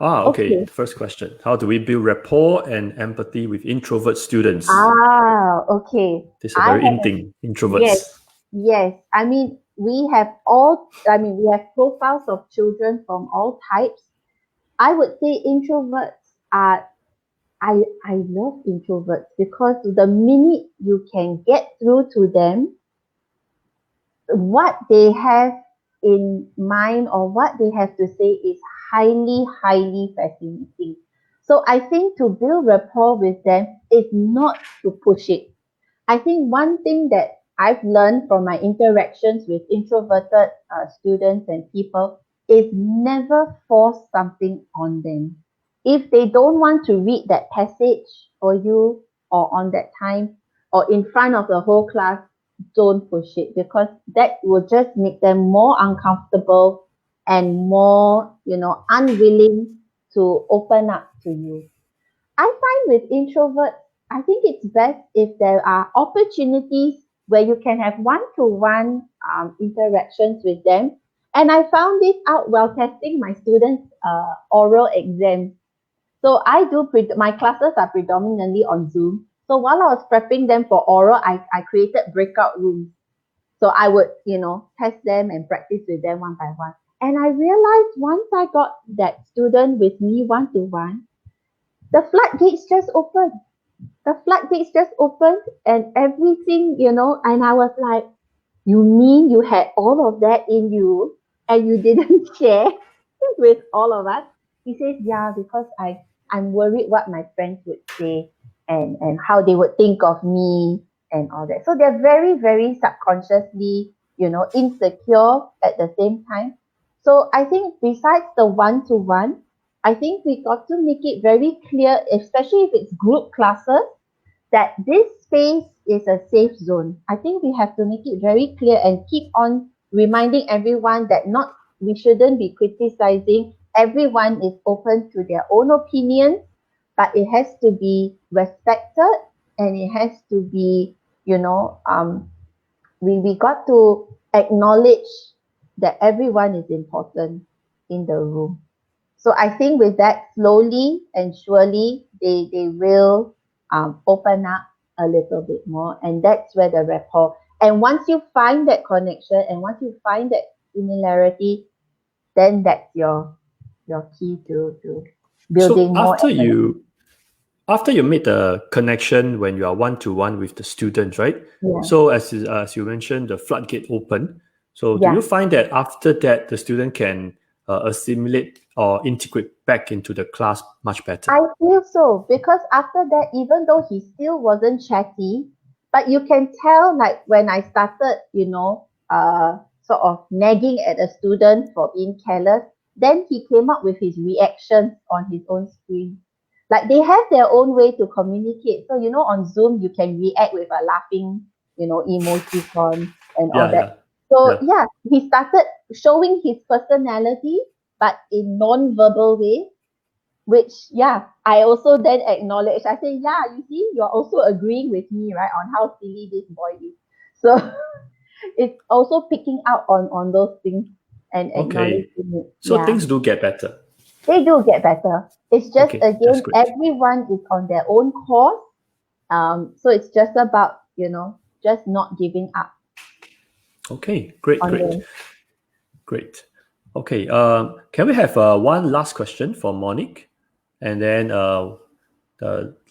Okay. Okay. First question: how do we build rapport and empathy with introvert students? Okay. These are I very have, in thing yes, introverts. yes. I mean, we have profiles of children from all types. I would say introverts are, I love introverts because the minute you can get through to them, what they have in mind or what they have to say is highly, highly fascinating. So I think to build rapport with them is not to push it. I think one thing that I've learned from my interactions with introverted students and people is never force something on them. If they don't want to read that passage for you or on that time or in front of the whole class, don't push it, because that will just make them more uncomfortable and more, unwilling to open up to you. I find with introverts, I think it's best if there are opportunities where you can have one-to-one interactions with them. And I found this out while testing my students' oral exams. So my classes are predominantly on Zoom. So while I was prepping them for oral, I created breakout rooms. So I would, test them and practice with them one by one. And I realized once I got that student with me one-to-one, the floodgates just opened. The floodgates just opened and everything, and I was like, you mean you had all of that in you and you didn't share with all of us? He says, yeah, because I'm worried what my friends would say, and how they would think of me and all that. So they're very, very subconsciously, insecure at the same time. So I think besides the one-to-one, I think we got to make it very clear, especially if it's group classes, that this space is a safe zone. I think we have to make it very clear and keep on reminding everyone that not we shouldn't be criticizing. Everyone is open to their own opinions, but it has to be respected, and it has to be, we got to acknowledge that everyone is important in the room. So I think with that, slowly and surely, they will open up a little bit more, and that's where the rapport. And once you find that connection, and once you find that similarity, then that's your key to So building more empathy. after you made the connection when you are one to one with the student, right? Yeah, So as you mentioned, the floodgate open. So do you yeah. find that after that the student can assimilate or integrate back into the class much better? I feel so, because after that, even though he still wasn't chatty, but you can tell, like when I started, sort of nagging at a student for being careless, then he came up with his reactions on his own screen. Like they have their own way to communicate. So, on Zoom, you can react with a laughing, emoticon and all Yeah, that. yeah, So, yeah. yeah, he started showing his personality, but in non-verbal way, which, yeah, I also then acknowledge. I say, yeah, you see, you're also agreeing with me, right, on how silly this boy is. So it's also picking out on those things and Okay. acknowledging it. So Yeah, things do get better. they do get better. It's just, Okay, that's again, great. everyone is on their own course. So it's just about, just not giving up Okay, great, on great, them. great. Okay, can we have one last question for Monique? And then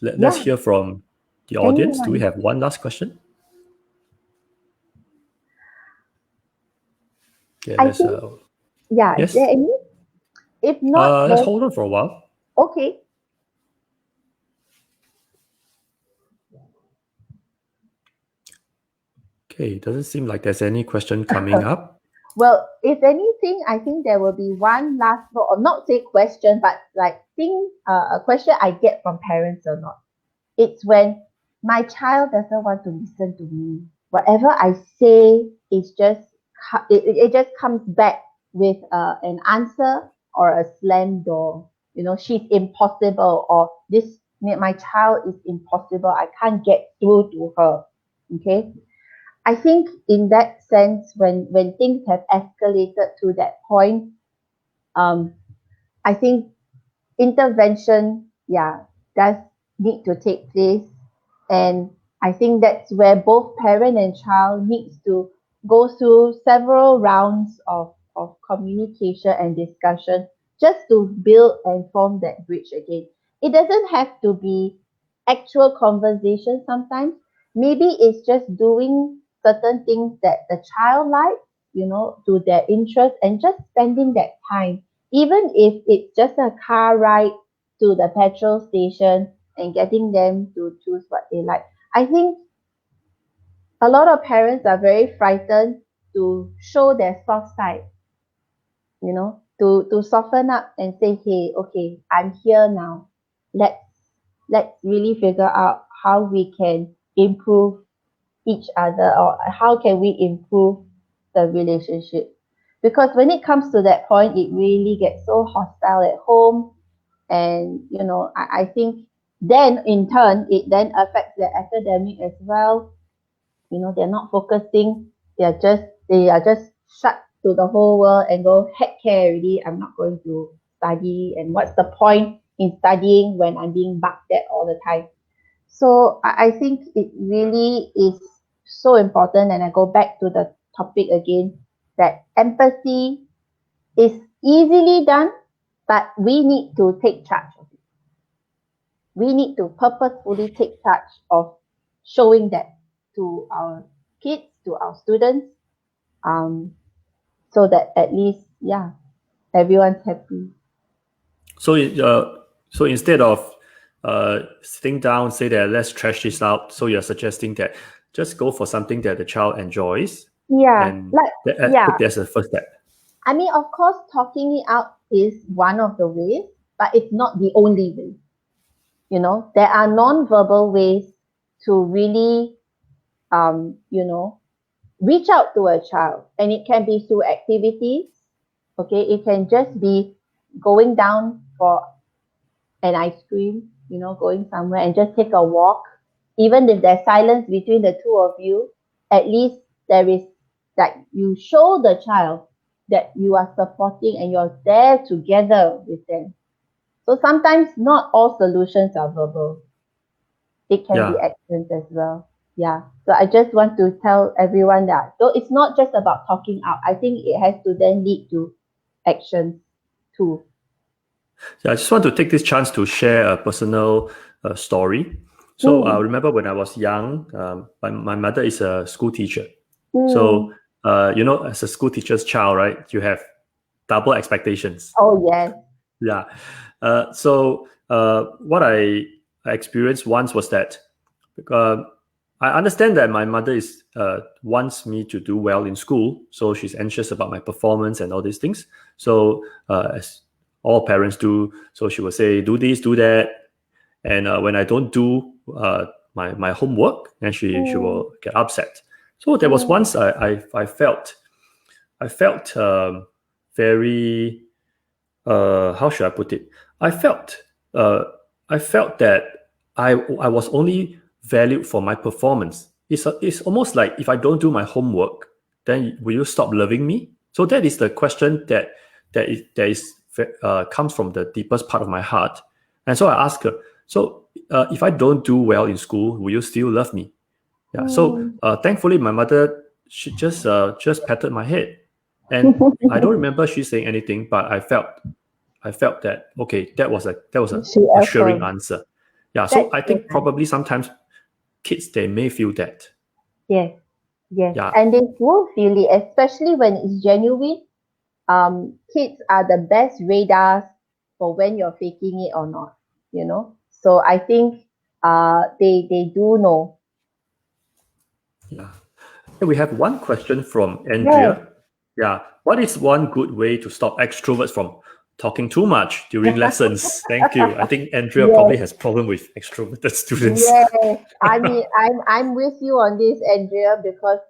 let's Yeah, hear from the audience. Do we anyone. have one last question? Yeah, I let's, think, yeah, is there yes. any? If not, Let's then hold on for a while. okay. Okay, doesn't seem like there's any question coming up. Well, if anything, I think there will be one last, or not say question, but like a question I get from parents or not. It's when my child doesn't want to listen to me. Whatever I say is just it just comes back with an answer or a slam door. She's impossible, or this my child is impossible. I can't get through to her. Okay. I think in that sense, when things have escalated to that point, um, I think intervention, yeah, does need to take place. And I think that's where both parent and child needs to go through several rounds of communication and discussion just to build and form that bridge again. It doesn't have to be actual conversation sometimes. Maybe it's just doing certain things that the child likes, to their interest, and just spending that time, even if it's just a car ride to the petrol station and getting them to choose what they like. I think a lot of parents are very frightened to show their soft side, to soften up and say, hey, okay, I'm here now. Let's let's really figure out how we can improve each other, or how can we improve the relationship. Because when it comes to that point, it really gets so hostile at home. And I think then in turn it then affects their academic as well. They're not focusing. They are just shut to the whole world and go, heck care already, I'm not going to study, and what's the point in studying when I'm being barked at all the time. So I think it really is so important, and I go back to the topic again, that empathy is easily done, but we need to take charge of it. We need to purposefully take charge of showing that to our kids, to our students, um, so that at least, yeah, everyone's happy. So, so instead of sitting down, say that let's trash this out. So you're suggesting that just go for something that the child enjoys, Yeah, and like, put yeah. that as a first step. I mean, of course, talking it out is one of the ways, but it's not the only way. There are non-verbal ways to really, reach out to a child, and it can be through activities. Okay, it can just be going down for an ice cream, going somewhere and just take a walk. Even if there's silence between the two of you, at least there is, that you show the child that you are supporting and you're there together with them. So sometimes not all solutions are verbal. It can be Yeah, actions as well. Yeah. So I just want to tell everyone that, so it's not just about talking out. I think it has to then lead to actions too. so I just want to take this chance to share a personal story. So I Mm, remember when I was young, my mother is a school teacher. So mm. as a school teacher's child, right, you have double expectations. Oh, yes. Yeah. So what I experienced once was that uh, I understand that my mother is wants me to do well in school, so she's anxious about my performance and all these things. So as all parents do, so she will say, "Do this, do that," and when I don't do my homework, then she Mm, will get upset. So there was mm, once I felt very how should I put it? I felt uh, I felt that I was only valued for my performance. It's almost like if I don't do my homework, then will you stop loving me? So that is the question that comes from the deepest part of my heart. And so I ask her, so if I don't do well in school, will you still love me? Yeah. So thankfully, my mother, she just patted my head, and I don't remember she saying anything, but I felt that okay, that was a She assuring affirmed. answer. Yeah. So That's I so think nice. probably sometimes kids, they may feel that. Yes, yes. Yeah. And they will feel it, especially when it's genuine. Kids are the best radars for when you're faking it or not, you know. So I think they do know. Yeah. We have one question from Yes. Andrea. Yeah. What is one good way to stop extroverts from talking too much during lessons? Thank you. I think Andrea Yes. probably has problem with extroverted students. Yes, I mean, I'm with you on this, Andrea, because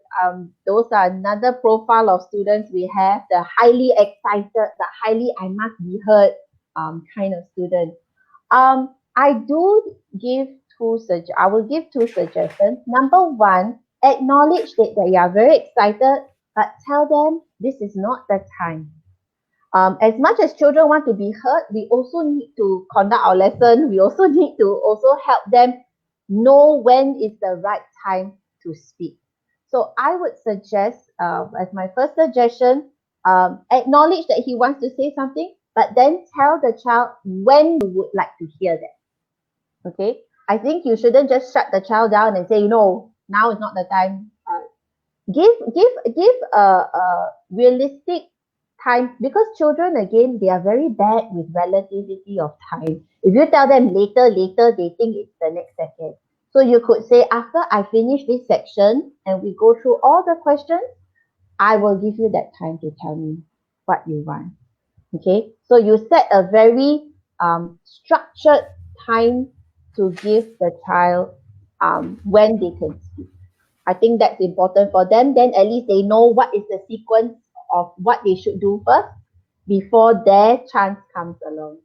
those are another profile of students we have, the highly excited, the highly I must be heard kind of student. I do give I will give two suggestions. Number one, acknowledge that you are very excited, but tell them this is not the time. As much as children want to be heard, we also need to conduct our lesson. We also need to also help them know when is the right time to speak. So I would suggest, as my first suggestion, acknowledge that he wants to say something, but then tell the child when you would like to hear that. Okay, I think you shouldn't just shut the child down and say, now is not the time. Give a realistic time, because children, again, they are very bad with relativity of time. If you tell them later, they think it's the next second. So you could say, after I finish this section and we go through all the questions, I will give you that time to tell me what you want. Okay, so you set a very structured time to give the child when they can speak. I think that's important for them. Then at least they know what is the sequence of what they should do first before their chance comes along.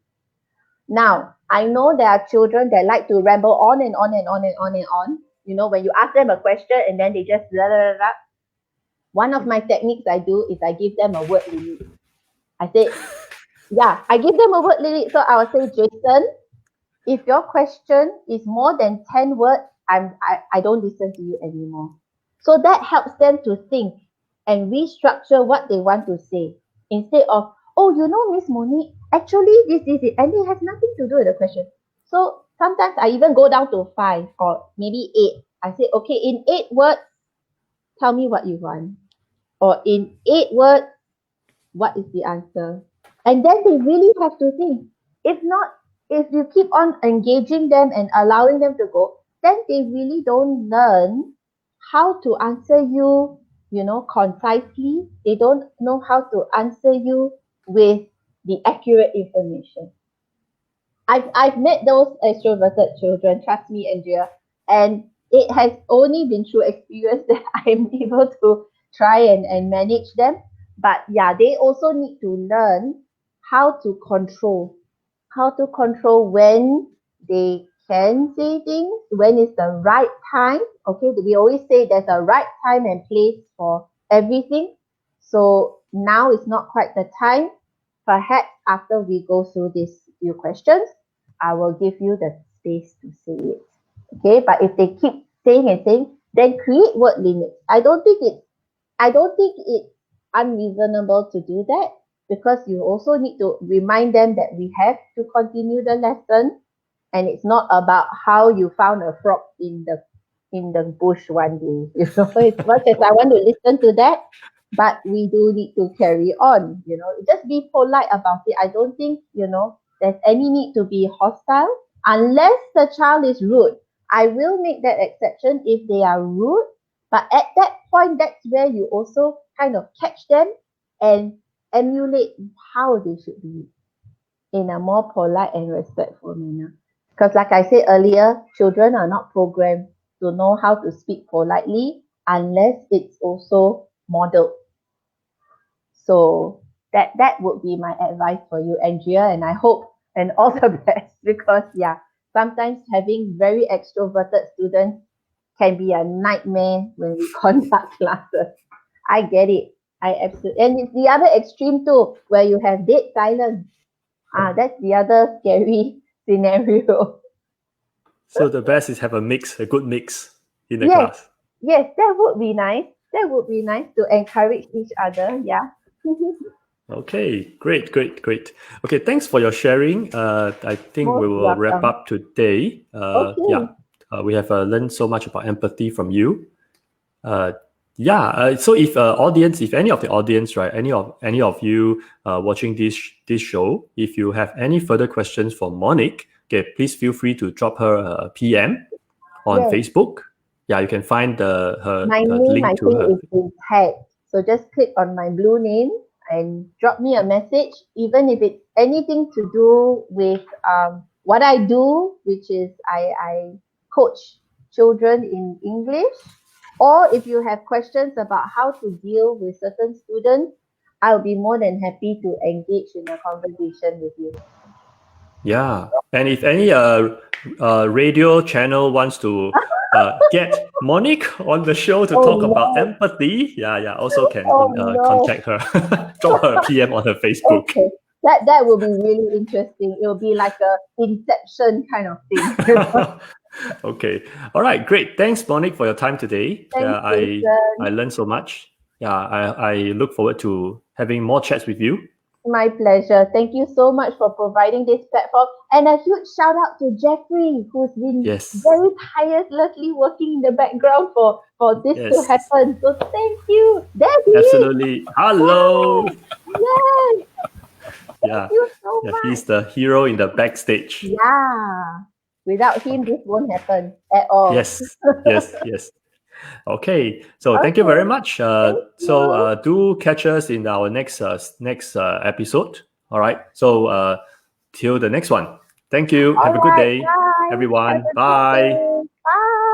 Now, I know there are children that like to ramble on and on and on and on and on. When you ask them a question and then they just blah, blah, blah, blah. One of my techniques I do is I give them a word limit. I say, I give them a word limit. So I will say, Jason, if your question is more than 10 words, I don't listen to you anymore. So that helps them to think and restructure what they want to say, instead of, oh, Miss Monique, actually this is it, and it has nothing to do with the question. So sometimes I even go down to 5 or maybe 8. I say, okay, in 8 words, tell me what you want. Or in 8 words, what is the answer? And then they really have to think. If not, if you keep on engaging them and allowing them to go, then they really don't learn how to answer you, concisely. They don't know how to answer you with the accurate information. I've met those extroverted children, trust me, Andrea, and it has only been through experience that I'm able to try and manage them. But yeah, they also need to learn how to control when they can say things, when is the right time. Okay, we always say there's a right time and place for everything. So now is not quite the time. Perhaps after we go through these few questions, I will give you the space to say it. Okay, but if they keep saying and saying, then create word limits. I don't think it's unreasonable to do that, because you also need to remind them that we have to continue the lesson, and it's not about how you found a frog in the bush one day. As much as I want to listen to that, but we do need to carry on. Just be polite about it. I don't think there's any need to be hostile unless the child is rude. I will make that exception if they are rude, but at that point, that's where you also kind of catch them and emulate how they should be in a more polite and respectful manner. Because, like I said earlier, children are not programmed to know how to speak politely unless it's also modeled. So that would be my advice for you, Andrea, and I hope and all the best, because sometimes having very extroverted students can be a nightmare when we conduct classes. I get it. I absolutely, and it's the other extreme too, where you have dead silence. That's the other scary scenario. So the best is have a good mix in the Yes, class. yes, that would be nice. That would be nice to encourage each other. Yeah. Okay, great. Okay, thanks for your sharing. I think we Most will wrap welcome. up today. Okay. We have learned so much about empathy from you. Uh, so if any of the audience, right, any of you watching this show, if you have any further questions for Monique, okay, please feel free to drop her a PM on Yes. Facebook. Yeah, you can find My the name, I link to think, her. is in tagged. So just click on my blue name and drop me a message, even if it's anything to do with what I do, which is I coach children in English, or if you have questions about how to deal with certain students, I'll be more than happy to engage in a conversation with you. Yeah, and if any radio channel wants to get Monique on the show to Oh talk about no, empathy, also can oh no. contact her, drop her a PM on her Facebook. Okay, that will be really interesting. It will be like a Inception kind of thing. Okay, all right, great. Thanks, Monique, for your time today. Thanks, I Jason. learned so much. Yeah, I look forward to having more chats with you. My pleasure. Thank you so much for providing this platform. And a huge shout out to Jeffrey, who's been Yes, very tirelessly working in the background for this to yes, happen. So thank you. There he is. absolutely. Hello. Yes. Yes. Thank Yeah, you so yeah, much. he's the hero in the backstage. Yeah. Without him, Okay. this won't happen at all. Yes. Okay, so thank you very Okay. much. Thank you. Do catch us in our next episode. All right. So till the next one. Thank you. All Have a good right. day, Bye. Have everyone. a good Bye. day.